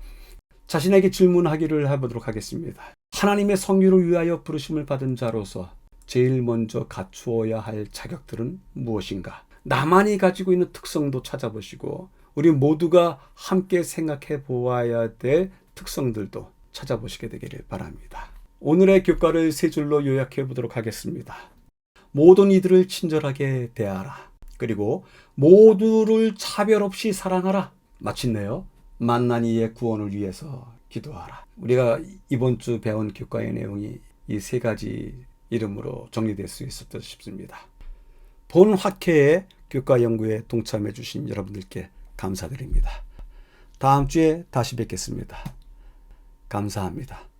Speaker 1: 자신에게 질문하기를 해보도록 하겠습니다. 하나님의 성유를 위하여 부르심을 받은 자로서 제일 먼저 갖추어야 할 자격들은 무엇인가? 나만이 가지고 있는 특성도 찾아보시고 우리 모두가 함께 생각해 보아야 될 특성들도 찾아보시게 되기를 바랍니다. 오늘의 교과를 세 줄로 요약해 보도록 하겠습니다. 모든 이들을 친절하게 대하라. 그리고 모두를 차별 없이 사랑하라. 마침내요. 만난 이의 구원을 위해서 기도하라. 우리가 이번 주 배운 교과의 내용이 이 세 가지 이름으로 정리될 수 있었듯 싶습니다. 본 학회의 교과 연구에 동참해 주신 여러분들께 감사드립니다. 다음 주에 다시 뵙겠습니다. 감사합니다.